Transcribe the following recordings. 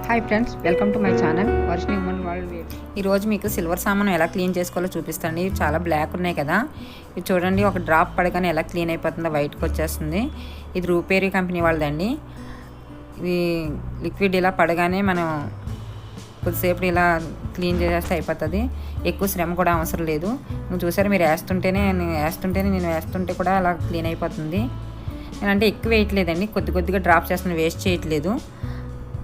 Hi friends, welcome to my channel Varshini women world wears. ఈరోజు మీకు silver సామాను ఎలా క్లీన్ చేసుకోవాలో చూపిస్తాండి. ఇవి చాలా బ్లాక్ ఉన్నాయి కదా, ఇది చూడండి. ఒక డ్రాప్ పడగానే ఎలా క్లీన్ అయిపోతుందో వైట్కి వచ్చేస్తుంది. ఇది రూపేరీ కంపెనీ వాళ్ళదండి. ఇది లిక్విడ్ ఇలా పడగానే మనం కొద్దిసేపు ఇలా క్లీన్ చేసేస్తే అయిపోతుంది. ఎక్కువ శ్రమ కూడా అవసరం లేదు. నువ్వు చూసారు, మీరు నేను వేస్తుంటే కూడా అలా క్లీన్ అయిపోతుంది. నేనంటే ఎక్కువ వేయట్లేదండి, కొద్దిగా డ్రాప్ చేస్తున్నాను, వేస్ట్ చేయట్లేదు.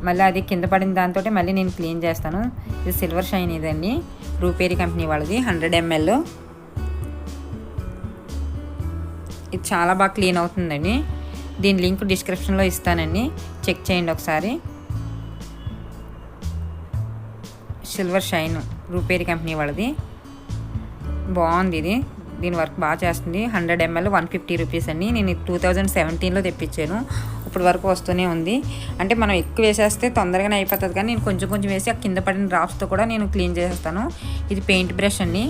మళ్ళీ అది కింద పడిన దాంతో మళ్ళీ నేను క్లీన్ చేస్తాను. ఇది సిల్వర్ షైన్ ఇదండి, రూపేరీ కంపెనీ వాళ్ళది, 100 ml. ఇది చాలా బాగా క్లీన్ అవుతుందండి. దీని లింక్ డిస్క్రిప్షన్లో ఇస్తానండి, చెక్ చేయండి ఒకసారి. సిల్వర్ షైన్ రూపేరీ కంపెనీ వాళ్ళది, బాగుంది. ఇది దీని వర్క్ బాగా చేస్తుంది. 100 ml 150 రూపీస్ అండి. నేను 2017లో తెప్పించాను, ఇప్పుడు వరకు వస్తూనే ఉంది. అంటే మనం ఎక్కువ వేసేస్తే తొందరగానే అయిపోతుంది, కానీ నేను కొంచెం వేసి ఆ కింద పడిన డ్రాప్స్తో కూడా నేను క్లీన్ చేసేస్తాను. ఇది పెయింట్ బ్రష్ అండి,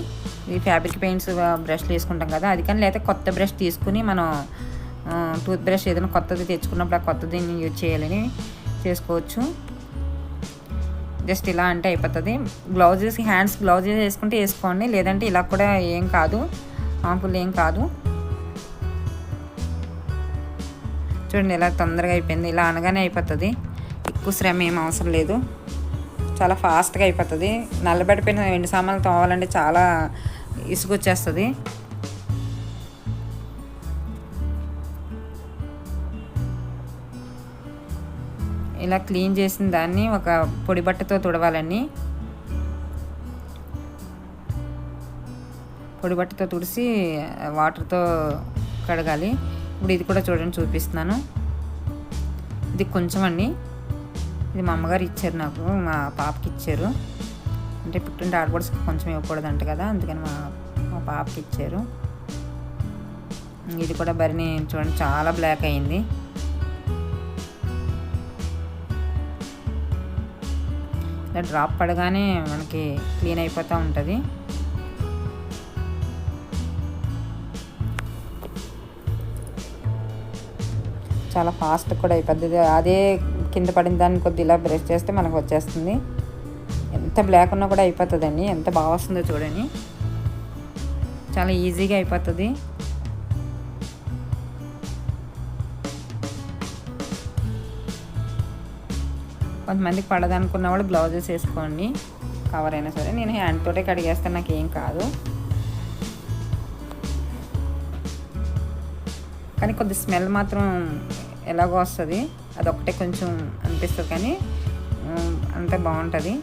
ఇది ఫ్యాబ్రిక్ పెయింట్స్ బ్రష్లు వేసుకుంటాం కదా, అది కానీ లేకపోతే కొత్త బ్రష్ తీసుకుని మనం టూత్ బ్రష్ ఏదైనా కొత్తది తెచ్చుకున్నప్పుడు ఆ కొత్తది యూజ్ చేయాలని చేసుకోవచ్చు. జస్ట్ ఇలా అంటే అయిపోతుంది. హ్యాండ్స్ గ్లౌజెస్ వేసుకుంటే వేసుకోండి, లేదంటే ఇలా కూడా ఏం కాదు, ఆంపుల్ ఏం కాదు. చూడండి ఎలా తొందరగా అయిపోయింది. ఇలా అనగానే అయిపోతుంది, ఎక్కువ శ్రమ ఏం అవసరం లేదు, చాలా ఫాస్ట్గా అయిపోతుంది. నల్లబడిపోయిన వెండి సామాన్లు తోవాలంటే చాలా ఇసుకొచ్చేస్తుంది. ఇలా క్లీన్ చేసిన దాన్ని ఒక పొడి బట్టతో తుడవాలండి. పొడి బట్టతో తుడిసి వాటర్తో కడగాలి. ఇప్పుడు ఇది కూడా చూడండి, చూపిస్తున్నాను. ఇది కొంచెం అండి, ఇది మా అమ్మగారు ఇచ్చారు, నాకు మా పాపకి ఇచ్చారు. అంటే పుట్టింటి ఆడపడుచుకి కొంచెం ఇవ్వకూడదంట కదా, అందుకని మా పాపకి ఇచ్చారు. ఇది కూడా బరిని చూడండి, చాలా బ్లాక్ అయింది. ఇలా డ్రాప్ పడగానే మనకి క్లీన్ అయిపోతూ ఉంటుంది. చాలా ఫాస్ట్ కూడా అయిపోద్ది. అదే కింద పడిన దాన్ని కొద్ది ఇలా బ్రష్ చేస్తే మనకు వచ్చేస్తుంది. ఎంత బ్లాక్ ఉన్నా కూడా అయిపోతుందండి, ఎంత బాగా వస్తుందో చూడండి, చాలా ఈజీగా అయిపోతుంది. కొంతమందికి పడదనుకున్న వాళ్ళు గ్లౌజెస్ వేసుకోండి, కవర్ అయినా సరే. నేను హ్యాండ్ తోటే కడిగేస్తాను, నాకు ఏం కాదు. కానీ కొద్ది స్మెల్ మాత్రం ఎలాగో వస్తుంది, అదొకటే కొంచెం అనిపిస్తుంది, కానీ అంతే బాగుంటుంది.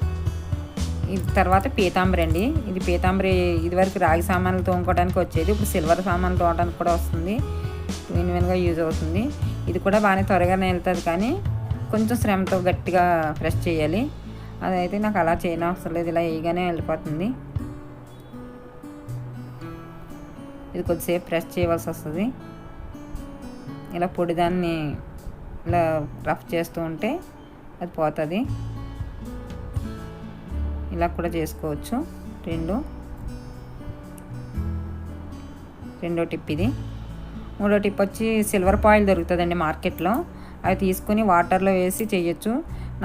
ఇది తర్వాత పీతాంబరి అండి. ఇది పీతాంబరి ఇదివరకు రాగి సామాన్లు తోముకోవడానికి వచ్చేది, ఇప్పుడు సిల్వర్ సామాన్లు తోమడానికి కూడా వస్తుంది. విన్గా యూజ్ అవుతుంది. ఇది కూడా బాగానే త్వరగానే వెళ్తుంది, కానీ కొంచెం శ్రమతో గట్టిగా ప్రెస్ చేయాలి. అదైతే నాకు అలా చేయని అవసరం లేదు, ఇలా వేయగానే వెళ్ళిపోతుంది. ఇది కొద్దిసేపు ప్రెస్ చేయవలసి వస్తుంది. ఇలా పొడిదాన్ని ఇలా రఫ్ చేస్తూ ఉంటే అది పోతుంది. ఇలా కూడా చేసుకోవచ్చు. రెండో టిప్ ఇది. మూడో టిప్ వచ్చి సిల్వర్ పాయిల్ దొరుకుతుందండి మార్కెట్లో, అవి తీసుకుని వాటర్లో వేసి చేయొచ్చు.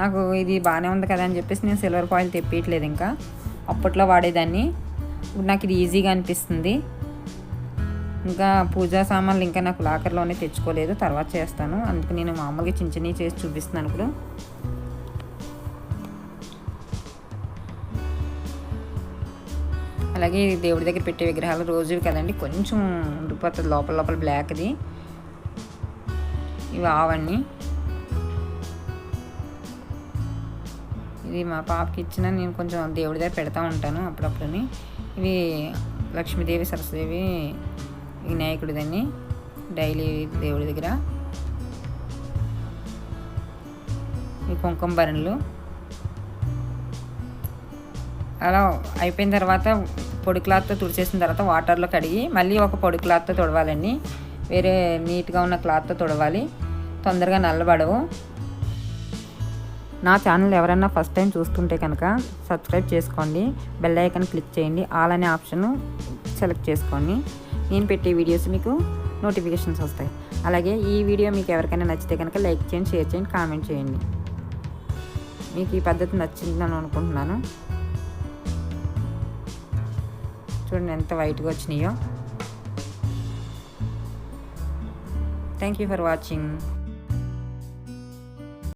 నాకు ఇది బాగానే ఉంది కదా అని చెప్పేసి నేను సిల్వర్ పాయిల్ తెప్పియట్లేదు, ఇంకా అప్పట్లో వాడేదాన్ని. ఇప్పుడు నాకు ఇది ఈజీగా అనిపిస్తుంది. ఇంకా పూజా సామాన్లు ఇంకా నాకు లాకర్లోనే తెచ్చుకోలేదు, తర్వాత చేస్తాను. అందుకు నేను మామూలుగా చిన్న చేసి చూపిస్తున్నాను ఇప్పుడు. అలాగే దేవుడి దగ్గర పెట్టే విగ్రహాలు రోజువి కదండి, కొంచెం ఉండిపోతుంది లోపల బ్లాక్ది. ఇవి ఆవన్నీ, ఇది మా పాపకి ఇచ్చిన, నేను కొంచెం దేవుడి దగ్గర పెడతా ఉంటాను అప్పుడప్పుడుని. ఇవి లక్ష్మీదేవి, సరస్వదేవి, వినాయకుడిదని డైలీ దేవుడి దగ్గర. ఈ కుంకుమ భరణలు. అలా అయిపోయిన తర్వాత పొడి క్లాత్తో తుడిచేసిన తర్వాత వాటర్లో కడిగి మళ్ళీ ఒక పొడి క్లాత్తో తుడవాలండి. వేరే నీట్గా ఉన్న క్లాత్తో తుడవాలి, తొందరగా నల్లబడవు. నా ఛానల్ ఎవరైనా ఫస్ట్ టైం చూస్తుంటే కనుక సబ్స్క్రైబ్ చేసుకోండి, బెల్ ఐకాన్ క్లిక్ చేయండి, ఆల్ అనే ఆప్షన్ సెలెక్ట్ చేసుకోండి. నేను పెట్టే వీడియోస్ మీకు నోటిఫికేషన్స్ వస్తాయి. అలాగే ఈ వీడియో మీకు ఎవరికైనా నచ్చితే కనుక లైక్ చేయండి, షేర్ చేయండి, కామెంట్ చేయండి. మీకు ఈ పద్ధతి నచ్చిందని అనుకుంటున్నాను. చూడండి ఎంత వైట్గా వచ్చినాయో. Thank you for watching.